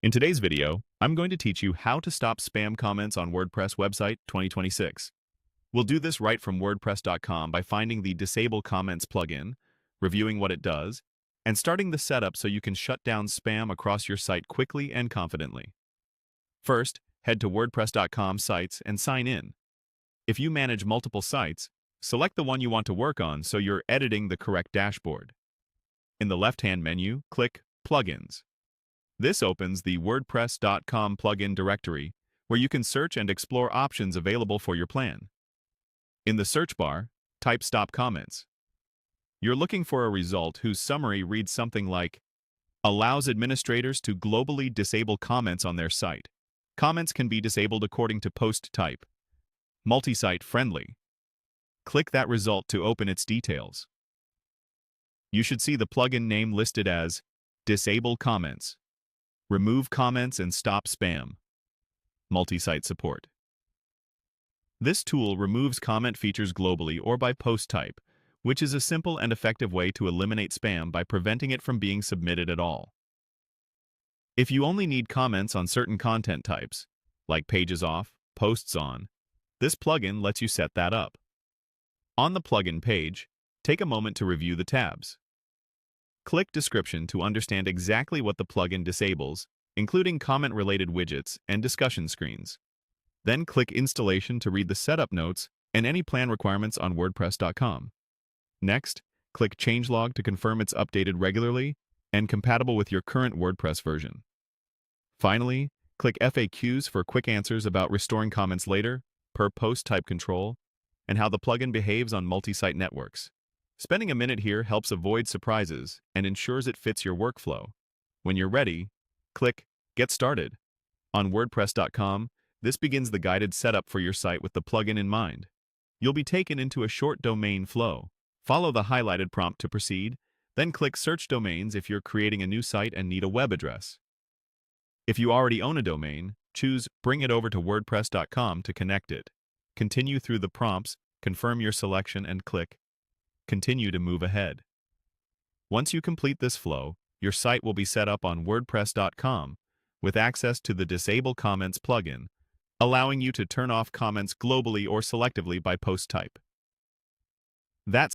In today's video, I'm going to teach you how to stop spam comments on WordPress website 2026. We'll do this right from WordPress.com by finding the Disable Comments plugin, reviewing what it does, and starting the setup so you can shut down spam across your site quickly and confidently. First, head to WordPress.com sites and sign in. If you manage multiple sites, select the one you want to work on so you're editing the correct dashboard. In the left-hand menu, click Plugins. This opens the WordPress.com plugin directory, where you can search and explore options available for your plan. In the search bar, type Stop Comments. You're looking for a result whose summary reads something like, allows administrators to globally disable comments on their site. Comments can be disabled according to post type. Multi-site friendly. Click that result to open its details. You should see the plugin name listed as Disable Comments. Remove comments and stop spam. Multi-site support. This tool removes comment features globally or by post type, which is a simple and effective way to eliminate spam by preventing it from being submitted at all. If you only need comments on certain content types, like pages off, posts on, this plugin lets you set that up. On the plugin page, take a moment to review the tabs. Click Description to understand exactly what the plugin disables, including comment-related widgets and discussion screens. Then click Installation to read the setup notes and any plan requirements on WordPress.com. Next, click Changelog to confirm it's updated regularly and compatible with your current WordPress version. Finally, click FAQs for quick answers about restoring comments later, per post type control, and how the plugin behaves on multi-site networks. Spending a minute here helps avoid surprises and ensures it fits your workflow. When you're ready, click Get Started. On WordPress.com, this begins the guided setup for your site with the plugin in mind. You'll be taken into a short domain flow. Follow the highlighted prompt to proceed, then click Search Domains if you're creating a new site and need a web address. If you already own a domain, choose Bring it over to WordPress.com to connect it. Continue through the prompts, confirm your selection, and click Continue to move ahead. Once you complete this flow, your site will be set up on WordPress.com with access to the Disable Comments plugin, allowing you to turn off comments globally or selectively by post type. That's